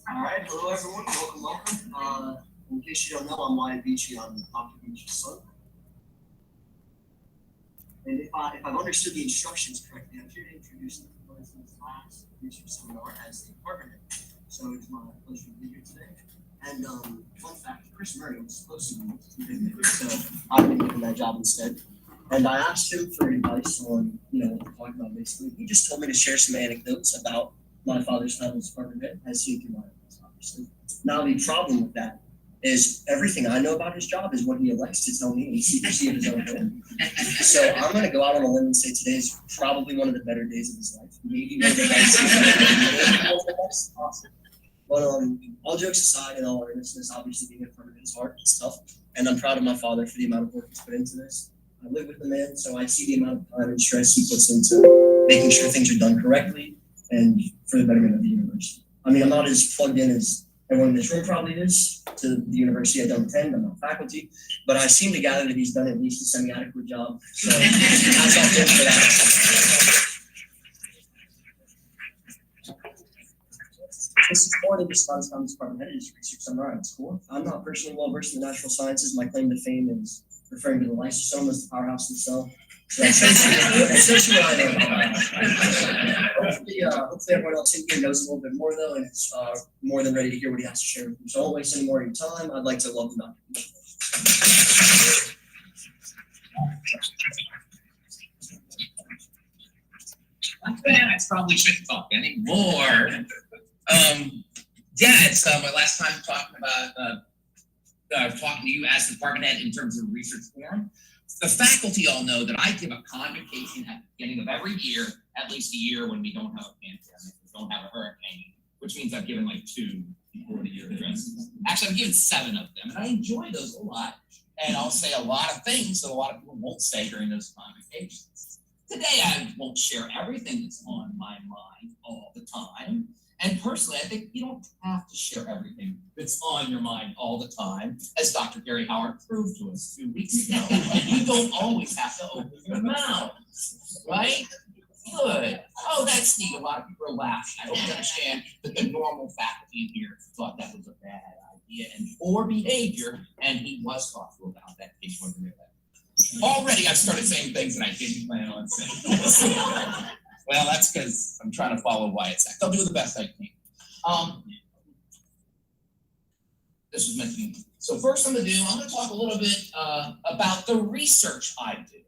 All right, hello everyone, welcome. In case you don't know, I'm Beachy. I'm Dr. Beachy's son. And if I've understood the instructions correctly, I'm here to introduce the president's last research seminar as the department head. So it's my pleasure to be here today. And fun fact, Chris Murray was supposed to be, so I've been given that job instead. And I asked him for advice on, what we're talking about basically. He just told me to share some anecdotes about my father's time as department head, as seen through my eyes, obviously. Now the problem with that is everything I know about his job is what he elects to tell me in secrecy of his own home. So I'm going to go out on a limb and say today's probably one of the better days of his life. Maybe one of the best. Awesome. But all jokes aside, in all earnestness, obviously being a department head is hard. It's tough, and I'm proud of my father for the amount of work he's put into this. I live with the man, so I see the amount of time and stress he puts into making sure things are done correctly and for the betterment of the university. I mean, I'm not as plugged in as everyone in this room probably is to the university I don't attend. I'm not faculty, but I seem to gather that he's done at least a semi-adequate job. So hats off to him for that. This is more than just Scottish Commons Department head, it is research seminar at school. I'm not personally well versed in the natural sciences. My claim to fame is referring to the lysosome as the powerhouse of the cell. So that's essentially what I know about that. Hopefully everyone else in here knows a little bit more though, and is more than ready to hear what he has to share with you. So I won't waste any more of your time. I'd like to welcome Dr. Beachy. I probably shouldn't talk anymore. It's my last time talking to you as the department head in terms of research forum. The faculty all know that I give a convocation at the beginning of every year, at least a year when we don't have a pandemic, we don't have a hurricane, which means I've given like 2 before the year addresses. Actually, I've given 7 of them, and I enjoy those a lot. And I'll say a lot of things that a lot of people won't say during those convocations. Today, I won't share everything that's on my mind all the time. And personally, I think you don't have to share everything that's on your mind all the time, as Dr. Gary Howard proved to us 2 weeks ago. You don't always have to open your mouth, right? Good. Oh, that's neat. A lot of people are laughing. I hope you understand that the normal faculty in here thought that was a bad idea and poor behavior, and he was thoughtful about that in case you want to know that. Already, I've started saying things that I didn't plan on saying. Well, that's because I'm trying to follow Wyatt's act. I'll do the best I can. This was meant to be. So first I'm going to talk a little bit about the research I do.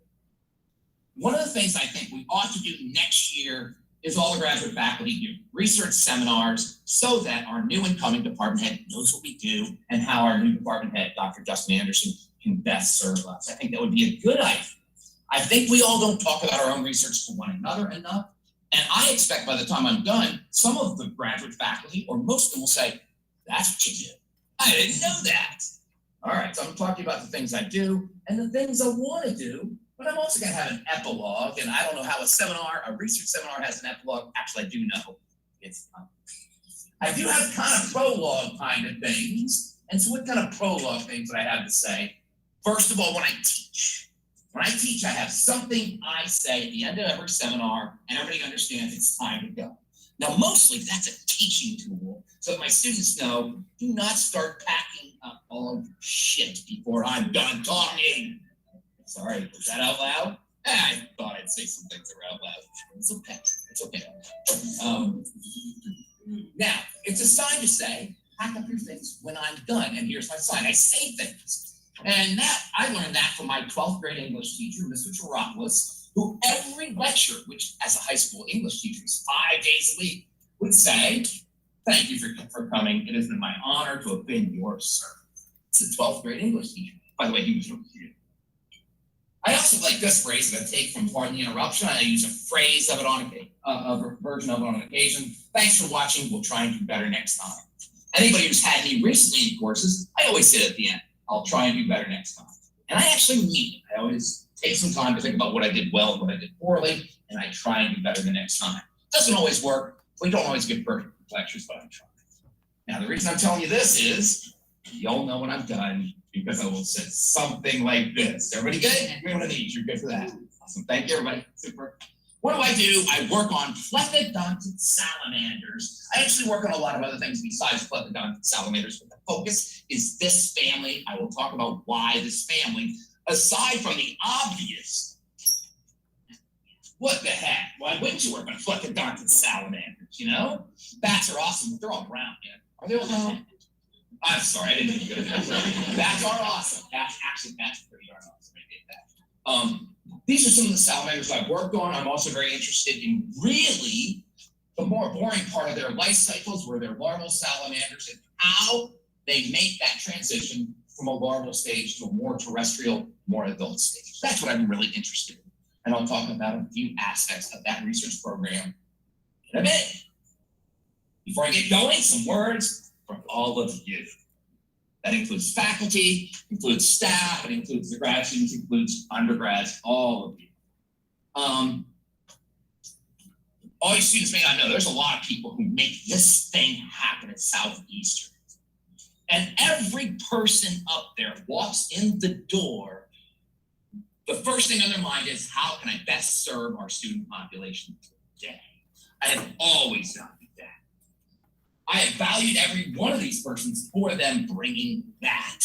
One of the things I think we ought to do next year is all the graduate faculty do research seminars so that our new incoming department head knows what we do and how our new department head, Dr. Justin Anderson, can best serve us. I think that would be a good idea. I think we all don't talk about our own research to one another enough, And I expect by the time I'm done, some of the graduate faculty, or most of them will say, that's what you do. I didn't know that. All right, so I'm talking about the things I do and the things I want to do, but I'm also going to have an epilogue. And I don't know how a research seminar has an epilogue. Actually, I do know. I do have kind of prologue kind of things. And so what kind of prologue things that I have to say? First of all, when I teach, I have something I say at the end of every seminar, and everybody understands it's time to go. Now, mostly that's a teaching tool, so that my students know, do not start packing up all of your shit before I'm done talking. Sorry, was that out loud? I thought I'd say some things that were out loud. It's okay, it's okay. Now, it's a sign to say, pack up your things when I'm done, and here's my sign. I say things. And that I learned that from my 12th grade English teacher, Mr. Charopoulos, who every lecture, which as a high school English teacher is 5 days a week, would say, thank you for coming. It has been my honor to have been your servant. It's a 12th grade English teacher. By the way, he was really cute. I also like this phrase that I take from Pardon the Interruption. I use a phrase of it a version of it on occasion. Thanks for watching. We'll try and do better next time. Anybody who's had me recently in courses, I always say at the end, I'll try and do better next time. And I actually mean it. I always take some time to think about what I did well and what I did poorly, and I try and do better the next time. It doesn't always work. We don't always get perfect lectures, but I'm trying. Now, the reason I'm telling you this is, you'll know when I'm done, because I will say something like this. Everybody good? You're going to need. You're good for that. Awesome. Thank you, everybody. Super. What do? I work on plethodontic salamanders. I actually work on a lot of other things besides plethodontic salamanders, but the focus is this family. I will talk about why this family, aside from the obvious, what the heck? Why wouldn't you work on plethodontic salamanders, you know? Bats are awesome, but they're all brown, man. Are they all brown? I'm sorry, I didn't mean to go there. Bats are awesome. Bats are pretty darn awesome. I get that. These are some of the salamanders I've worked on. I'm also very interested in really the more boring part of their life cycles, where they're larval salamanders, and how they make that transition from a larval stage to a more terrestrial, more adult stage. That's what I'm really interested in. And I'll talk about a few aspects of that research program in a bit. Before I get going, some words from all of you. That includes faculty, includes staff, it includes the grad students, includes undergrads, all of you. All you students may not know, there's a lot of people who make this thing happen at Southeastern. And every person up there walks in the door, the first thing on their mind is, how can I best serve our student population today? I have always done that. I have valued every one of these persons for them bringing that.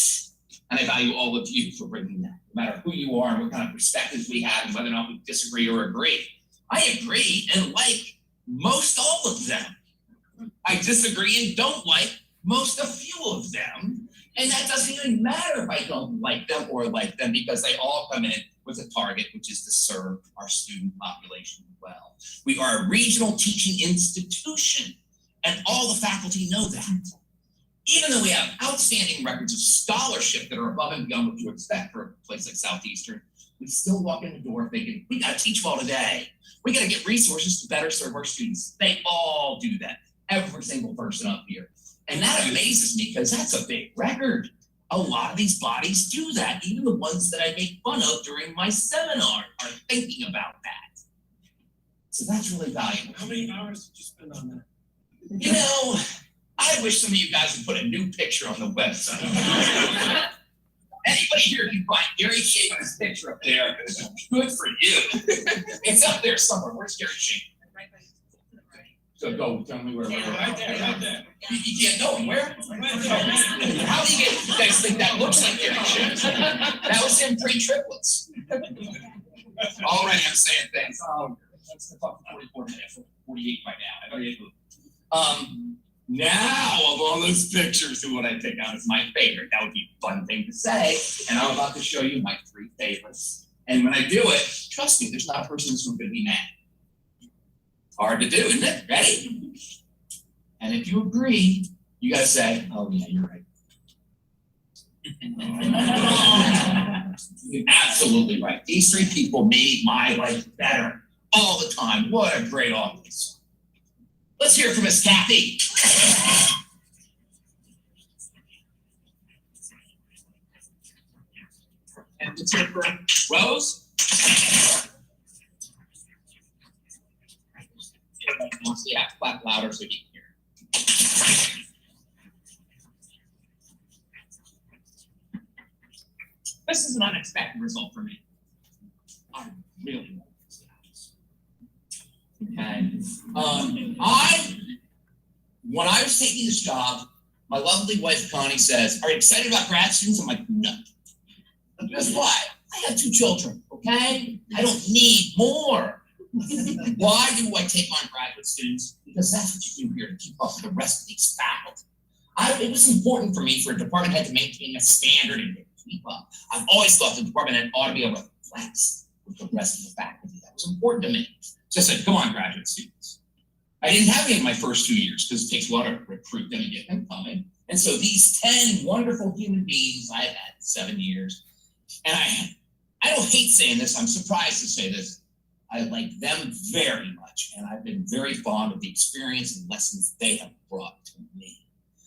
And I value all of you for bringing that, no matter who you are and what kind of perspectives we have and whether or not we disagree or agree. I agree and like most all of them. I disagree and don't like most a few of them. And that doesn't even matter if I don't like them or like them, because they all come in with a target, which is to serve our student population well. We are a regional teaching institution, and all the faculty know that. Even though we have outstanding records of scholarship that are above and beyond what you expect for a place like Southeastern, we still walk in the door thinking, we gotta teach well today. We gotta get resources to better serve our students. They all do that, every single person up here. And that amazes me, because that's a big record. A lot of these bodies do that. Even the ones that I make fun of during my seminar are thinking about that. So that's really valuable. How many hours did you spend on that? You know, I wish some of you guys would put a new picture on the website. Anybody here can find Gary Shaver's picture up there? Good for you. It's up there somewhere. Where's Gary Shaver? Right by the right. So go, tell me where. Right there. You can't know him. Where? How do you get? You guys think that looks like Gary Shaver? That was him pre-triplets. All right, I'm saying things. That's the talk for 44 minutes. 48 by now. I better get moving. Now of all those pictures, who would I pick out as my favorite? That would be a fun thing to say. And I'm about to show you my 3 favorites. And when I do it, trust me, there's not a person in this room going to be mad. Hard to do, isn't it? Ready? And if you agree, you got to say, oh yeah, you're right. You're absolutely right. These 3 people made my life better. all the time. What a great audience. Let's hear from Miss Kathy. And let's hear from Rose. You have to clap louder so you can hear. This is an unexpected result for me. I really want this. Okay. When I was taking this job, my lovely wife Connie says, "Are you excited about grad students?" I'm like, "No." Guess why? I have 2 children, okay? I don't need more. Why do I take on graduate students? Because that's what you do here to keep up with the rest of these faculty. It was important for me for a department head to maintain a standard and keep up. I've always thought the department head ought to be able to flex with the rest of the faculty. That was important to me. So I said, "Come on, graduate students." I didn't have any in my first 2 years because it takes a while to recruit them and get them coming. And so these 10 wonderful human beings I've had 7 years, and I don't hate saying this, I'm surprised to say this, I like them very much, and I've been very fond of the experience and lessons they have brought to me.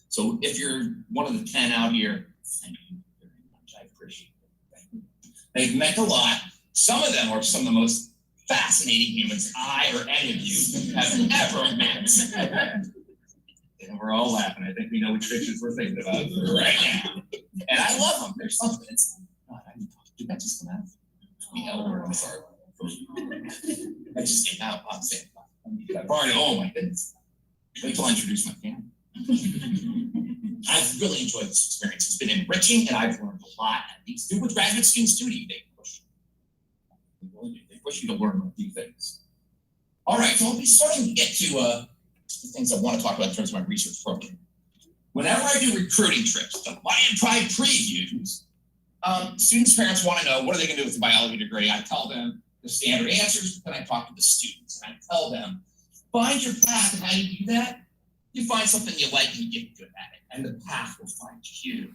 So if you're one of the 10 out here, thank you very much. I appreciate it. They've meant a lot. Some of them are some of the most fascinating humans I or any of you have ever met. And we're all laughing. I think we know which pictures we're thinking about right now. And I love them. There's something. It's God, did that just come out? I'm sorry. I just came out. I'm saying, oh my goodness. Wait till I introduce my family. I've really enjoyed this experience. It's been enriching, and I've learned a lot. And these do what graduate students do to you. They push you to learn a few things. All right, so I'll be starting to get to the things I want to talk about in terms of my research program. Whenever I do recruiting trips, the Lion Pride previews, students' parents want to know what are they going to do with the biology degree. I tell them the standard answers, but then I talk to the students and I tell them, find your path, and how you do that, you find something you like and you get good at it, and the path will find you.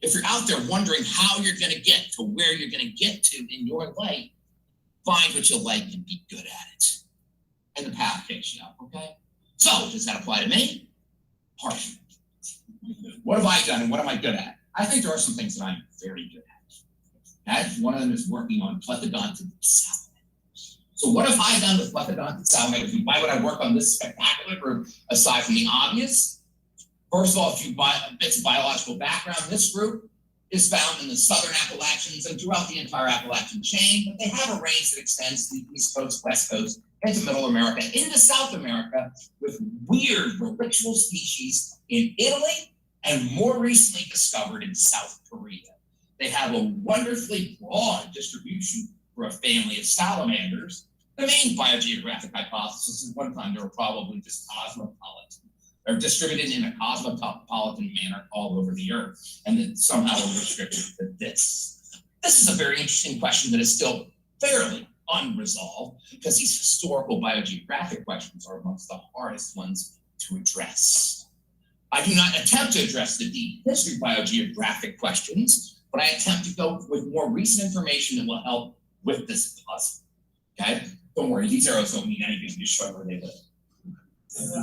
If you're out there wondering how you're going to get to where you're going to get to in your life, find what you like and be good at it, and the path takes you out, okay? So, does that apply to me? Partially. What have I done and what am I good at? I think there are some things that I'm very good at. One of them is working on plethodontic salamanders. So what have I done with plethodontic salamanders? Why would I work on this spectacular group aside from the obvious? First of all, a few bits of biological background. This group is found in the southern Appalachians and throughout the entire Appalachian chain, but they have a range that extends to the East Coast, West Coast, into Middle America, into South America, with weird ritual species in Italy, and more recently discovered in South Korea. They have a wonderfully broad distribution for a family of salamanders. The main biogeographic hypothesis is one time they were probably just cosmopolitan. They're distributed in a cosmopolitan manner all over the earth, and then somehow we're restricted to this. This is a very interesting question that is still fairly unresolved, because these historical biogeographic questions are amongst the hardest ones to address. I do not attempt to address the deep history biogeographic questions, but I attempt to go with more recent information that will help with this puzzle. Okay? Don't worry, these arrows don't mean anything, just show where they live.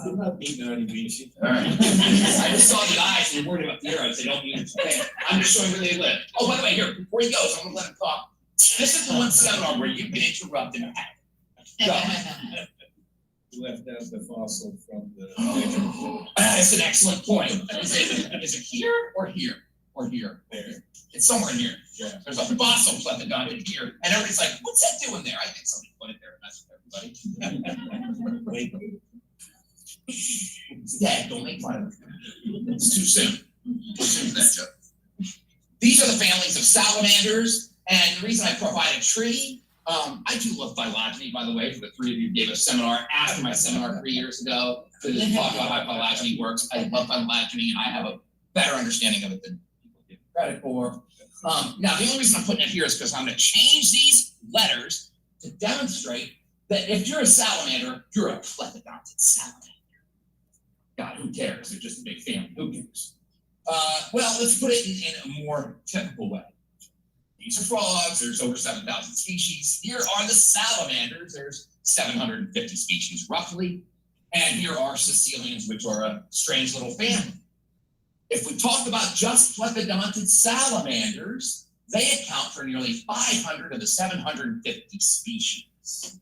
I'm not beating on you, Beachy. All right. I just saw the eyes and you're worried about the arrows. They don't mean anything. I'm just showing where they live. Oh, by the way, here, before he goes, I'm going to let him talk. This is the one seminar where you can interrupt and go. You left out the fossil from the That's an excellent point. Is it here or here? Or here? There. It's somewhere in here. Yeah. There's a fossil plethodon here. And everybody's like, what's that doing there? I think somebody put it there and messed with everybody. Wait. Yeah, don't make fun of it. It's too soon. Too soon for that joke. These are the families of salamanders. And the reason I provide a tree, I do love phylogeny, by the way, for the 3 of you who gave a seminar after my seminar 3 years ago to talk about how phylogeny works. I love phylogeny, and I have a better understanding of it than people give credit for. Now, the only reason I'm putting it here is because I'm going to change these letters to demonstrate that if you're a salamander, you're a plethodontic salamander. God, who cares? They're just a big family. Who cares? Well, let's put it in a more typical way. These are frogs. There's over 7,000 species. Here are the salamanders. There's 750 species roughly. And here are caecilians, which are a strange little family. If we talk about just plethodontid salamanders, they account for nearly 500 of the 750 species.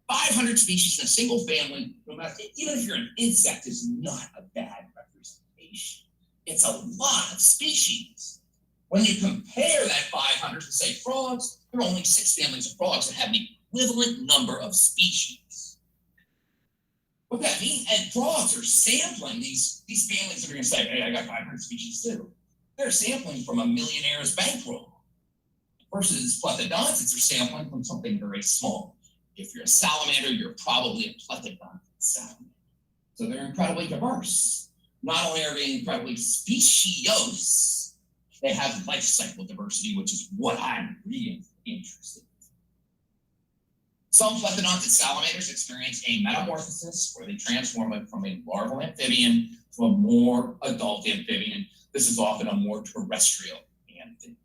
500 species in a single family, no matter, even if you're an insect, is not a bad representation. It's a lot of species. When you compare that 500 to, say, frogs, there are only 6 families of frogs that have an equivalent number of species. What that means, and frogs are sampling these families that are going to say, hey, I got 500 species too. They're sampling from a millionaire's bankroll. Versus plethodontids are sampling from something very small. If you're a salamander, you're probably a plethodontid salamander. So they're incredibly diverse. Not only are they incredibly speciose, they have life cycle diversity, which is what I'm really interested in. Some plethodontid salamanders experience a metamorphosis where they transform it from a larval amphibian to a more adult amphibian. This is often a more terrestrial amphibian.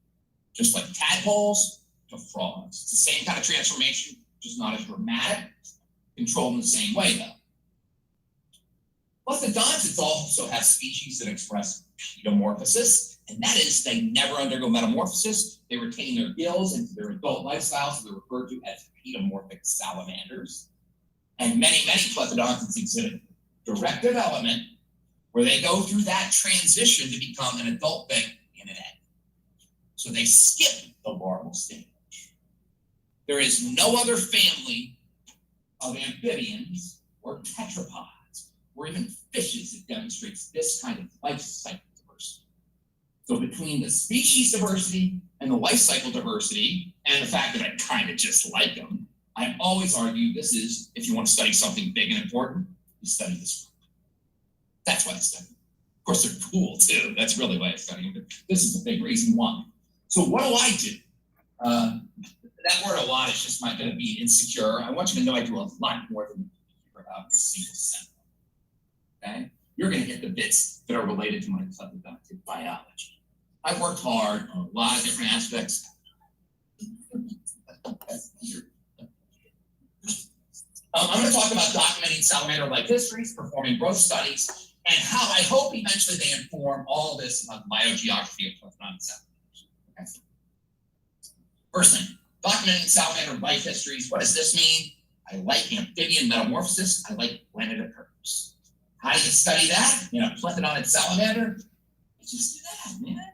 Just like tadpoles to frogs. It's the same kind of transformation, just not as dramatic, controlled in the same way though. Plethodontids also have species that express pedomorphosis, and that is they never undergo metamorphosis. They retain their gills into their adult lifestyle, so they're referred to as pedomorphic salamanders. And many plethodontids exhibit direct development where they go through that transition to become an adult thing in an egg. So they skip the larval stage. There is no other family of amphibians or tetrapods or even fishes that demonstrates this kind of life cycle diversity. So between the species diversity and the life cycle diversity and the fact that I kind of just like them, I always argue this is, if you want to study something big and important, you study this group. That's why I study them. Of course, they're cool too. That's really why I study them. But this is a big reason why. So what do I do? That word "a lot" is just not going to be insecure. I want you to know I do a lot more than about a single sentence. Okay? You're going to get the bits that are related to my plethodontid biology. I've worked hard on a lot of different aspects. I'm going to talk about documenting salamander life histories, performing growth studies, and how I hope eventually they inform all of this about the biogeography of plethodontid salamanders. Okay. First thing, documenting salamander life histories. What does this mean? I like amphibian metamorphosis. I like when it occurs. How do you study that? You know, plethodontid salamander. You just do that, man.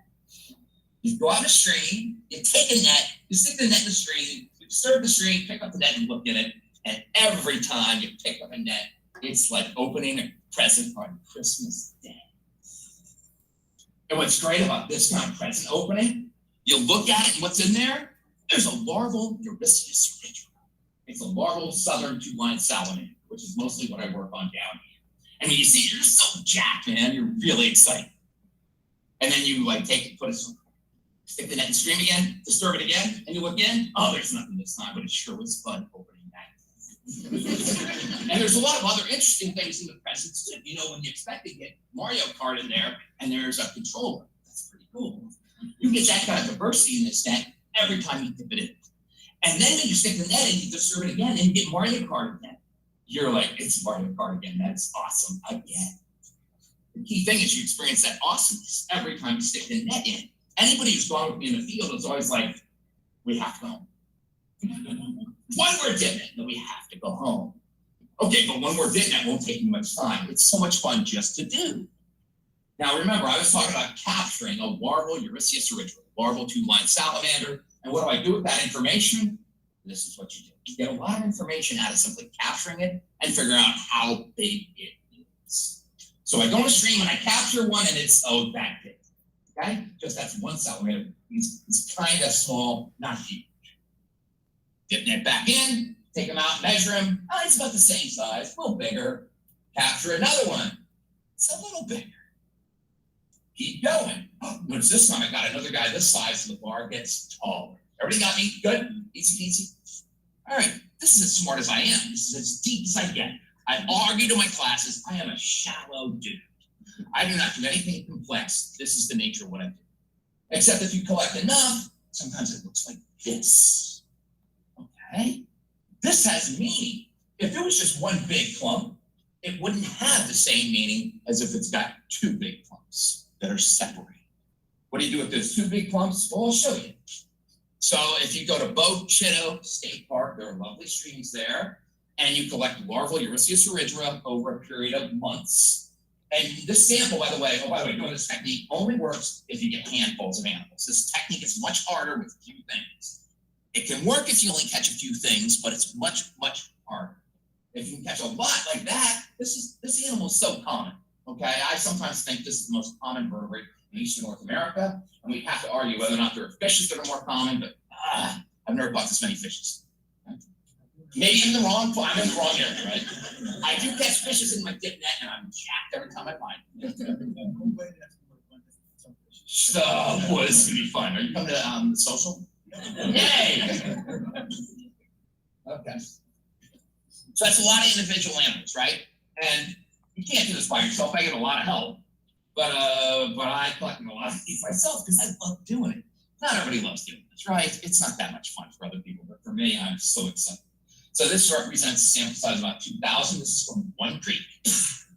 You go out in a stream, you take a net, you stick the net in the stream, you disturb the stream, pick up the net and look in it. And every time you pick up a net, it's like opening a present on Christmas Day. And what's great about this kind of present opening, you look at it and what's in there? There's a larval Eurystheus original. It's a larval southern two-line salamander, which is mostly what I work on down here. And when you see it, you're so jacked, man. You're really excited. And then you like take it, put it somewhere. Stick the net and stream again, disturb it again, and you look in. Oh, there's nothing this time, but it sure was fun opening that. And there's a lot of other interesting things in the presents too. You know, when you expect to get Mario Kart in there, and there's a controller. That's pretty cool. You get that kind of diversity in this net every time you dip it in. And then when you stick the net in, you disturb it again, and you get Mario Kart again. You're like, it's Mario Kart again. That's awesome again. The key thing is you experience that awesomeness every time you stick the net in. Anybody who's gone with me in the field is always like, we have to go home. One word did it, then we have to go home. Okay, but one word did that won't take you much time. It's so much fun just to do. Now remember, I was talking about capturing a larval Eurystheus original, larval two-line salamander. And what do I do with that information? This is what you do. You get a lot of information out of simply capturing it and figuring out how big it is. So I go in a stream and I capture one and it's, oh, that big. Okay? Just that's one salamander. It's kind of small, not huge. Dip net back in, take them out, measure them. Oh, it's about the same size, a little bigger. Capture another one. It's a little bigger. Keep going. Oh, notice this time I got another guy this size, so the bar gets taller. Everybody got me? Good? Easy peasy? All right. This is as smart as I am. This is as deep as I get. I argue to my classes. I am a shallow dude. I do not do anything complex. This is the nature of what I do. Except if you collect enough, sometimes it looks like this. Okay? This has meaning. If it was just one big clump, it wouldn't have the same meaning as if it's got two big clumps that are separated. What do you do with those two big clumps? Well, I'll show you. So if you go to Beachy State Park, there are lovely streams there, and you collect larval Eurysius orygira over a period of months. And this sample, by the way, doing this technique only works if you get handfuls of animals. This technique is much harder with few things. It can work if you only catch a few things, but it's much, much harder. If you can catch a lot like that, this animal is so common. Okay, I sometimes think this is the most common vertebrate in Eastern North America, and we have to argue whether or not there are fishes that are more common, but I've never caught this many fishes. Maybe I'm in the wrong area, right? I do catch fishes in my dip net, and I'm jacked every time I find them. So, boy, this is gonna be fun. Are you coming to the social? Yay! Okay. So that's a lot of individual animals, right? And you can't do this by yourself. I get a lot of help, but I collect a lot of these myself because I love doing it. Not everybody loves doing this, right? It's not that much fun for other people, but for me, I'm so excited. So this represents a sample size of about 2,000. This is from one creek.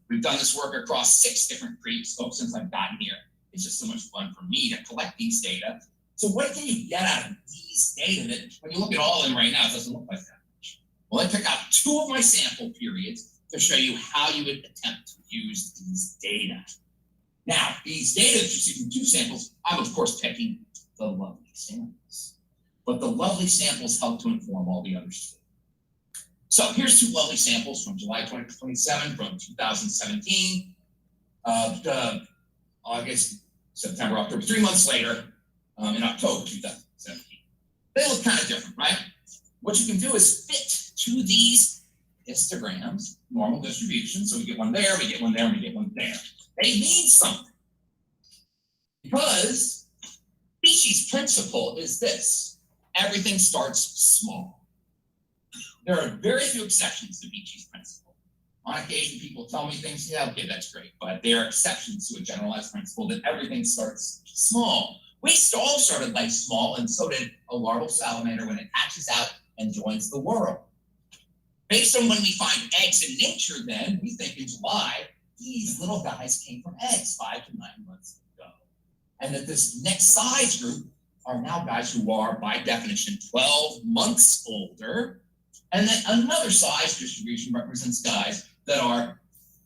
We've done this work across 6 different creeks since I've gotten here. It's just so much fun for me to collect these data. So what can you get out of these data that, when you look at all of them right now, it doesn't look like that much? Well, I took out 2 of my sample periods to show you how you would attempt to use these data. Now, these data that you see from 2 samples, I'm of course picking the lovely samples. But the lovely samples help to inform all the others too. So here's 2 lovely samples from July 2027 from 2017, August, September, October, 3 months later, in October 2017. They look kind of different, right? What you can do is fit to these histograms, normal distribution. So we get one there, we get one there, and we get one there. They mean something. Because Beachy's principle is this: everything starts small. There are very few exceptions to Beachy's principle. On occasion, people tell me things, yeah, okay, that's great, but there are exceptions to a generalized principle that everything starts small. We all started life small, and so did a larval salamander when it hatches out and joins the world. Based on when we find eggs in nature, then, we think in July, these little guys came from eggs 5 to 9 months ago. And that this next size group are now guys who are, by definition, 12 months older. And then another size distribution represents guys that are,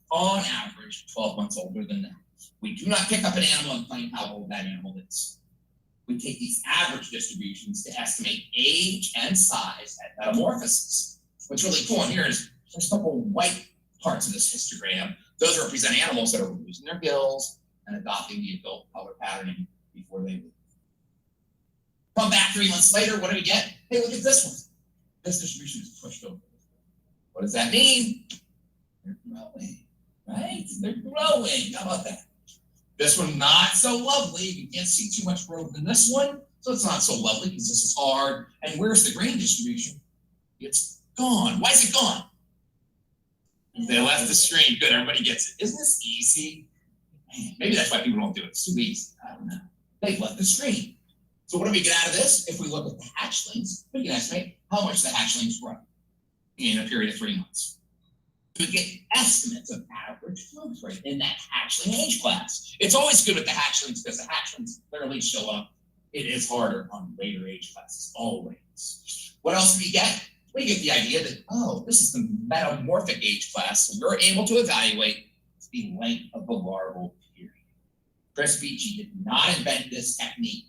on average, 12 months older than that. We do not pick up an animal and claim how old that animal is. We take these average distributions to estimate age and size at metamorphosis. What's really cool in here is there's a couple white parts of this histogram. Those represent animals that are losing their gills and adopting the adult color patterning before they move. Come back 3 months later, what do we get? Hey, look at this one. This distribution is pushed over. What does that mean? They're growing, right? They're growing. How about that? This one, not so lovely. You can't see too much growth in this one, so it's not so lovely because this is hard. And where's the grain distribution? It's gone. Why is it gone? They left the screen. Good, everybody gets it. Isn't this easy? Man, maybe that's why people don't do it. It's too easy. I don't know. They left the screen. So what do we get out of this? If we look at the hatchlings, we can estimate how much the hatchlings grow in a period of 3 months. We get estimates of average growth rate in that hatchling age class. It's always good with the hatchlings because the hatchlings clearly show up. It is harder on later age classes, always. What else do we get? We get the idea that, oh, this is the metamorphic age class, so we're able to evaluate the length of the larval period. Chris Beachy did not invent this technique.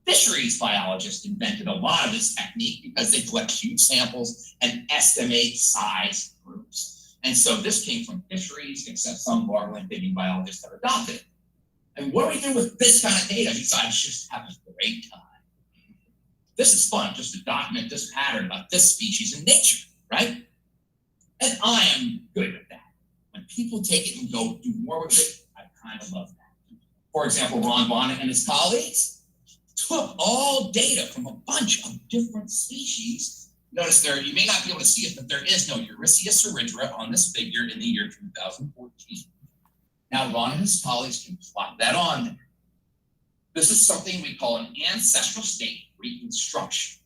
Fisheries biologists invented a lot of this technique because they collect huge samples and estimate size groups. And so this came from fisheries, except some larval amphibian biologists have adopted it. And what do we do with this kind of data besides just have a great time? This is fun, just to document this pattern about this species in nature, right? And I am good with that. When people take it and go do more with it, I kind of love that. For example, Ron Bonnet and his colleagues took all data from a bunch of different species. Notice there, you may not be able to see it, but there is no Eurysius orygira on this figure in the year 2014. Now, Ron and his colleagues can plot that on there. This is something we call an ancestral state reconstruction.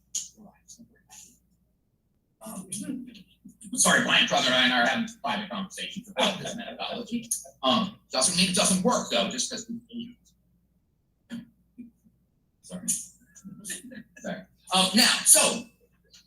Sorry, Brian Brother and I are having private conversations about this methodology. Doesn't mean it doesn't work though, just because we sorry. Sorry. Now, so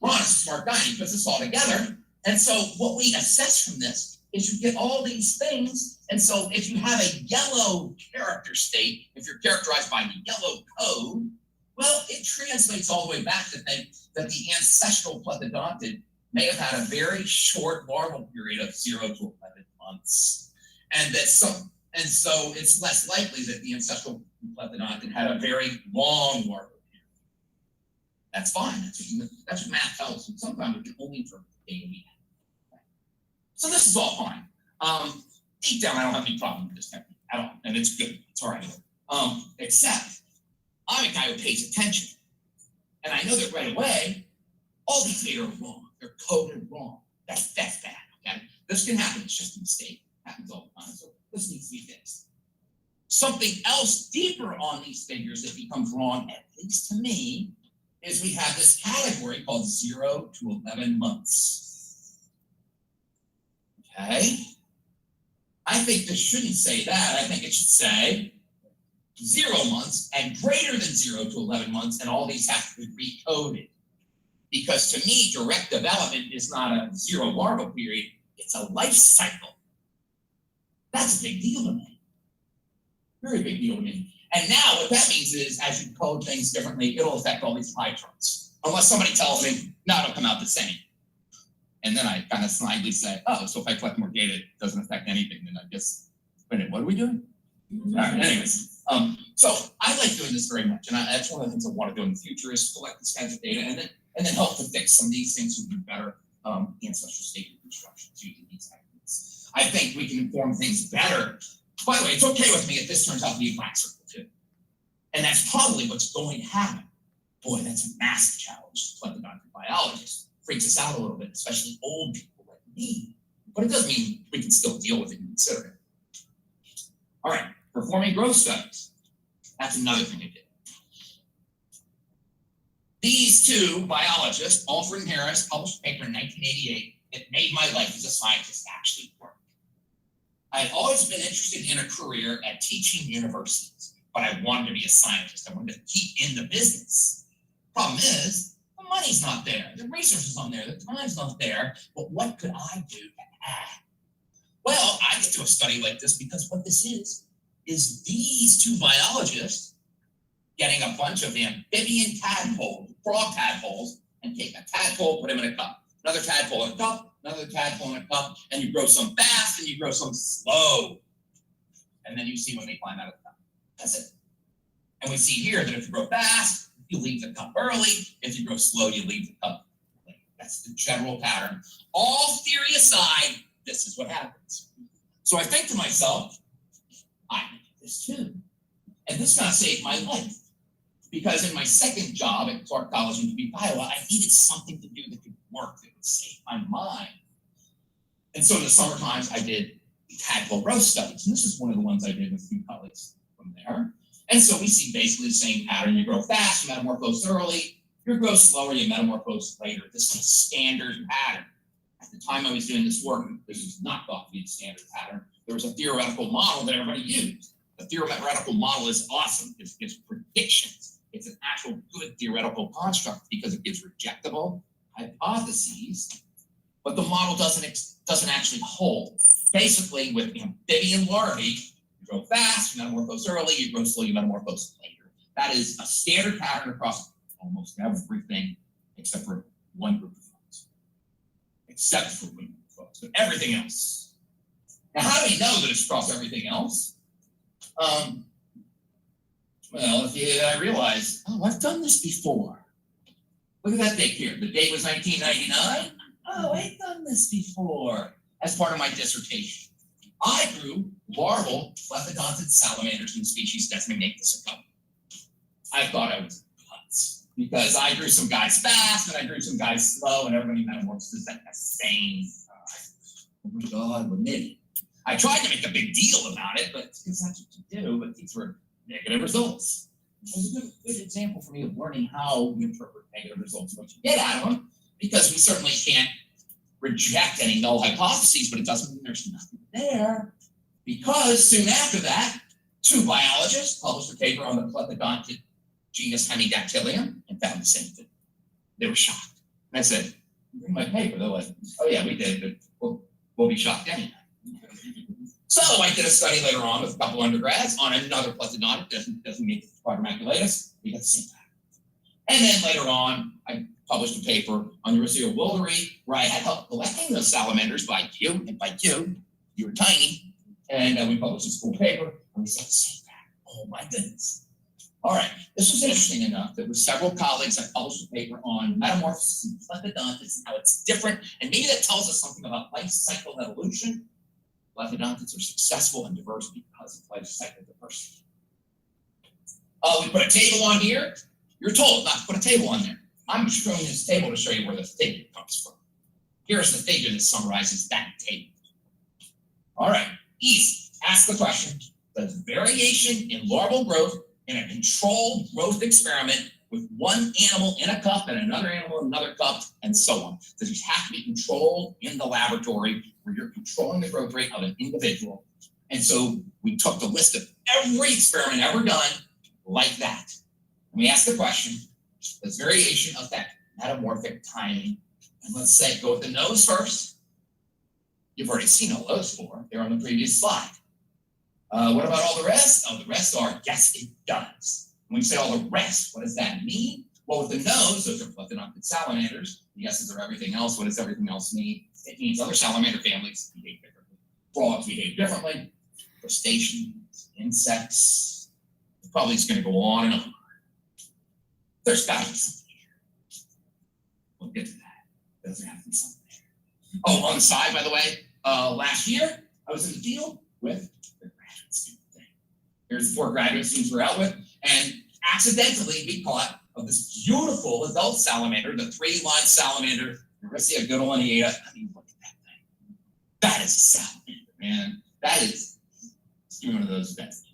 Ron is a smart guy, he puts this all together. And so what we assess from this is you get all these things. And so if you have a yellow character state, if you're characterized by the yellow code, well, it translates all the way back to think that the ancestral plethodontid may have had a very short larval period of 0 to 11 months. And so it's less likely that the ancestral plethodontid had a very long larval period. That's fine. That's what math tells us. Sometimes we can only interpret the data we have. So this is all fine. Deep down, I don't have any problem with this technique at all, and it's good. It's all right. Except I'm a guy who pays attention, and I know that right away, all these data are wrong. They're coded wrong. That's bad. Okay, this can happen. It's just a mistake. It happens all the time. So this needs to be fixed. Something else deeper on these figures that becomes wrong, at least to me, is we have this category called 0 to 11 months. Okay. I think this shouldn't say that. I think it should say 0 months and greater than 0 to 11 months, and all these have to be recoded. Because to me, direct development is not a 0 larval period, it's a life cycle. That's a big deal to me. Very big deal to me. And now what that means is, as you code things differently, it'll affect all these pie charts. Unless somebody tells me, no, it'll come out the same. And then I kind of snidely say, oh, so if I collect more data, it doesn't affect anything, then I guess, wait, what are we doing? All right, anyways. So I like doing this very much. And that's one of the things I want to do in the future is collect these kinds of data and then help to fix some of these things who do better ancestral state reconstructions using these techniques. I think we can inform things better. By the way, it's okay with me if this turns out to be a black circle too. And that's probably what's going to happen. Boy, that's a massive challenge to plethodontic biologists. Freaks us out a little bit, especially old people like me. But it does mean we can still deal with it and consider it. All right, performing growth studies. That's another thing I did. These two biologists, Alfred and Harris, published a paper in 1988 that made my life as a scientist actually work. I had always been interested in a career at teaching universities, but I wanted to be a scientist. I wanted to keep in the business. Problem is, the money's not there, the resources aren't there, the time's not there, but what could I do to add? Well, I get to a study like this because what this is these two biologists getting a bunch of amphibian tadpoles, frog tadpoles, and take a tadpole, put him in a cup, another tadpole in a cup, another tadpole in a cup, and you grow some fast and you grow some slow. And then you see when they climb out of the cup. That's it. And we see here that if you grow fast, you leave the cup early. If you grow slow, you leave the cup late. That's the general pattern. All theory aside, this is what happens. So I think to myself, I can do this too. And this kind of saved my life. Because in my second job at Clark College in Dubuque, Iowa, I needed something to do that could work, that would save my mind. And so in the summer times, I did tadpole growth studies. And this is one of the ones I did with a few colleagues from there. And so we see basically the same pattern. You grow fast, you metamorphose early. You grow slower, you metamorphose later. This is a standard pattern. At the time I was doing this work, this was not thought to be the standard pattern. There was a theoretical model that everybody used. The theoretical model is awesome. It gives predictions. It's an actual good theoretical construct because it gives rejectable hypotheses, but the model doesn't actually hold. Basically, with amphibian larvae, you grow fast, you metamorphose early, you grow slow, you metamorphose later. That is a standard pattern across almost everything except for one group of frogs. Except for one group of frogs, but everything else. Now, how do we know that it's across everything else? Well, I realized, oh, I've done this before. Look at that date here. The date was 1999. Oh, I've done this before as part of my dissertation. I grew larval plethodontid salamanders in the species Desmognathus. I thought I was nuts because I grew some guys fast and I grew some guys slow, and everybody metamorphoses at the same time. Oh my God, what an idiot. I tried to make a big deal about it, but it's not what you do, but these were negative results. It was a good example for me of learning how we interpret negative results, what you get out of them. because we certainly can't reject any null hypotheses, but it doesn't mean there's nothing there. Because soon after that, 2 biologists published a paper on the plethodontic genus Hemidactylium and found the same thing. They were shocked. And I said, "Bring my paper." They're like, "Oh yeah, we did, but we'll be shocked anyway." So I did a study later on with a couple undergrads on another plethodontic, doesn't meet quadrimaculatus. We got the same pattern. And then later on, I published a paper on the Ursia wilderi, where I had help collecting those salamanders by you, and by you were tiny, and we published a school paper, and we saw the same pattern. Oh my goodness. All right, this was interesting enough that with several colleagues, I published a paper on metamorphosis in plethodontids and how it's different, and maybe that tells us something about life cycle evolution. Plethodontids are successful and diverse because of life cycle diversity. We put a table on here. You're told not to put a table on there. I'm showing this table to show you where the figure comes from. Here's the figure that summarizes that table. All right, easy. Ask the question: does variation in larval growth in a controlled growth experiment with one animal in a cup and another animal in another cup, and so on, does it have to be controlled in the laboratory where you're controlling the growth rate of an individual? And so we took the list of every experiment ever done like that. And we asked the question: does variation affect metamorphic timing? And let's say, go with the nose first. You've already seen all those 4. They're on the previous slide. What about all the rest? Oh, the rest are, yes, it does. When we say all the rest, what does that mean? Well, with the nose, those are plethodontic salamanders. The yeses are everything else. What does everything else mean? It means other salamander families behave differently. Frogs behave differently. Crustaceans, insects. Probably it's going to go on and on. There's got to be something here. We'll get to that. There's have to be something there. Oh, on the side, by the way, last year I was in the field with the graduate student thing. Here's the 4 graduate students we're out with, and accidentally we caught of this beautiful adult salamander, the 3-line salamander, Ursia lineata. I mean, look at that thing. That is a salamander, man. That is one of those best.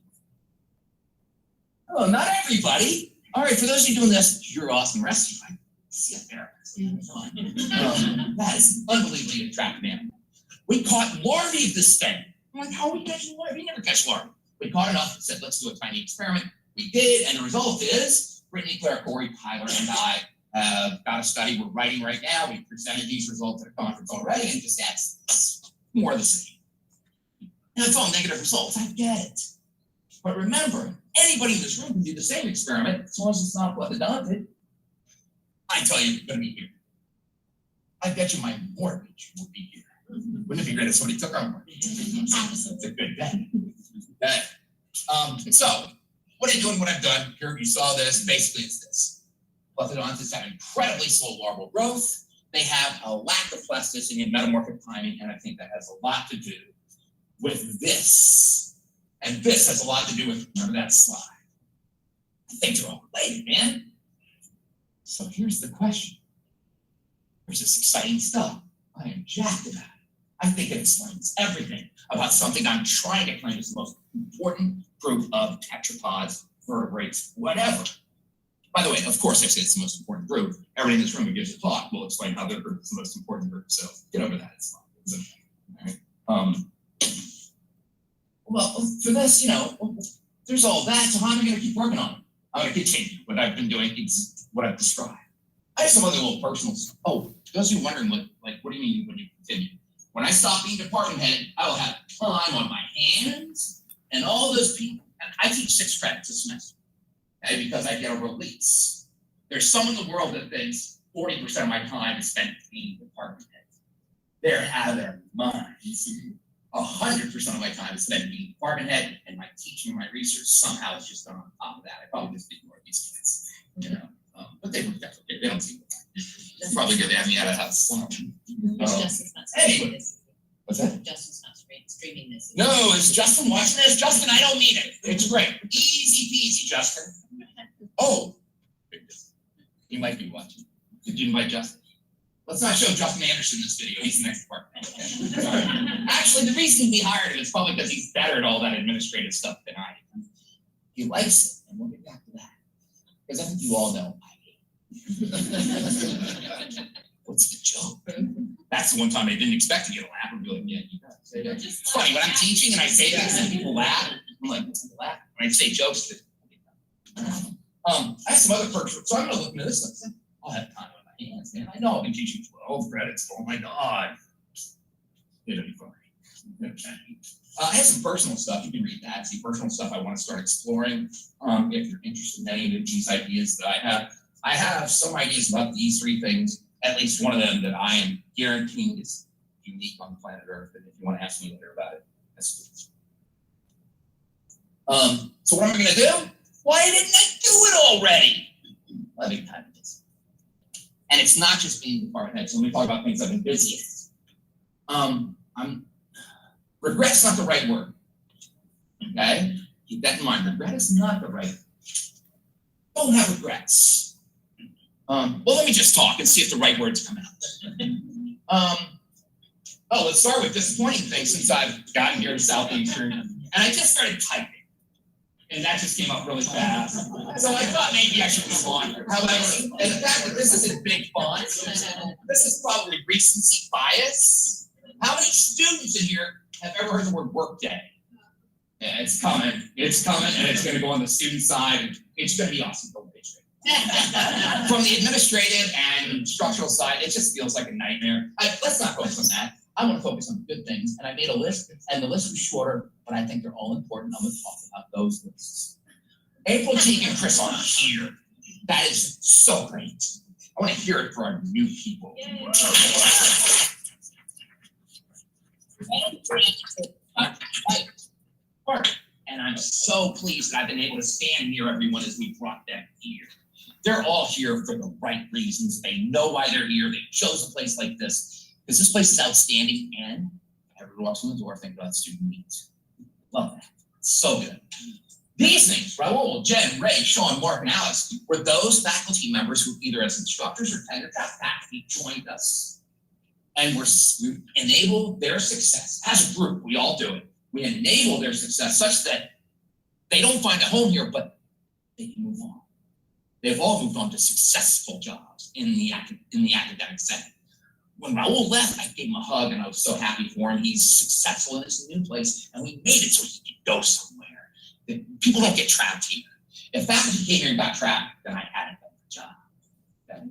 Oh, not everybody. All right, for those of you doing this, you're awesome. The rest of you, I see a therapist. That is an unbelievably attractive animal. We caught larvae of this thing. I'm like, how are we catching larvae? We never catch larvae. We caught enough and said, let's do a tiny experiment. We did, and the result is Brittany, Claire, Corey, Tyler, and I have got a study we're writing right now. We presented these results at a conference already, and just that's more of the same. And it's all negative results. I get it. But remember, anybody in this room can do the same experiment as long as it's not plethodontid. I tell you, it's going to be here. I bet you my mortgage will be here. Wouldn't it be great if somebody took our mortgage? It's a good bet. Okay. So, what I do and what I've done here, you saw this. Basically, it's this. Plethodontids have incredibly slow larval growth. They have a lack of plasticity and metamorphic timing, and I think that has a lot to do with this. And this has a lot to do with, remember that slide. I think they're all related, man. So here's the question. There's this exciting stuff. I am jacked about it. I think it explains everything about something I'm trying to claim is the most important group of tetrapods, vertebrates, whatever. By the way, of course I say it's the most important group. Everybody in this room who gives a talk will explain how their group is the most important group. So get over that. It's fine. It's okay. All right. Well, for this, there's all that. So how am I going to keep working on it? I'm going to continue what I've been doing, what I've described. I have some other little personal stuff. Oh, those of you wondering, what do you mean when you continue? When I stop being department head, I will have time on my hands and all those people. And I teach 6 credits a semester, okay, because I get a release. There's someone in the world that thinks 40% of my time is spent being department head. They're out of their minds. 100% of my time is spent being department head, and my teaching and my research somehow is just on top of that. I probably just ignore these kids, but they would definitely, they don't seem to. It's probably good to have me out of the house. Justin's not Anyway. this. What's that? Justin's not streaming this. No, is Justin watching this? Justin, I don't mean it. It's great. Easy peasy, Justin. Oh, you might be watching. Did you invite Justin? Let's not show Justin Anderson this video. He's the next part. Actually, the reason we hired him is probably because he's better at all that administrative stuff than I am. He likes it, and we'll get back to that. Because I think you all know I hate it. what's the joke? That's the one time I didn't expect to get a laugh. I'd be like, yeah, you got it. Say that. It's funny when I'm teaching and I say things and people laugh. I'm like, what's the laugh? When I say jokes, I have some other perks, so I'm gonna look into this stuff. I'll have time on my hands, man. I know I've been teaching 12 credits. Oh my god. It'll be fun. Okay. I have some personal stuff. You can read that. See personal stuff I want to start exploring. If you're interested in any of these ideas that I have. I have some ideas about these three things. At least one of them that I am guaranteeing is unique on planet Earth. And if you want to ask me later about it, that's cool. So what am I going to do? Why didn't I do it already? Let me type this. And it's not just being department head. So let me talk about things I've been busy with. Regret's not the right word. Okay? Keep that in mind. Regret is not the right word. Don't have regrets. Well, let me just talk and see if the right words come out. Let's start with disappointing things since I've gotten here to Southeastern. And I just started typing. And that just came up really fast. So I thought maybe I should move on. However, and the fact that this is in big font, this is probably recency bias. How many students in here have ever heard the word workday? Yeah, it's coming, and it's going to go on the student side, and it's going to be awesome. From the administrative and instructional side, it just feels like a nightmare. Let's not focus on that. I want to focus on good things, and I made a list, and the list was shorter, but I think they're all important. I'm going to talk about those lists. April, Teague, and Chris are here. That is so great. I want to hear it for our new people. Yay. And I'm so pleased that I've been able to stand near everyone as we brought them here. They're all here for the right reasons. They know why they're here. They chose a place like this because this place is outstanding. And everyone walks in the door, think about student needs. Love that. It's so good. These things, Raul, Jen, Ray, Sean, Mark, and Alex, were those faculty members who either as instructors or tenure track faculty joined us. And we enable their success. As a group, we all do it. We enable their success such that they don't find a home here, but they can move on. They've all moved on to successful jobs in the academic setting. When Raul left, I gave him a hug and I was so happy for him. He's successful in this new place and we made it so he could go somewhere. People don't get trapped here. If faculty came here and got trapped, then I hadn't done the job. Okay?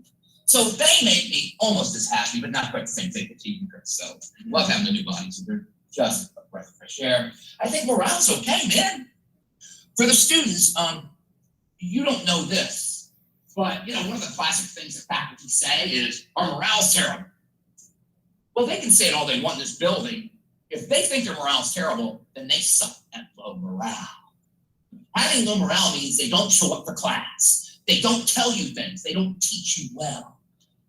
So they made me almost as happy, but not quite the same thing with Teague and Chris. So love having the new bodies. They're just a breath of fresh air. I think morale's okay, man. For the students, you don't know this, but one of the classic things that faculty say is, our morale's terrible. Well, they can say it all they want in this building. If they think their morale's terrible, then they suck at low morale. Having low morale means they don't show up for class. They don't tell you things. They don't teach you well.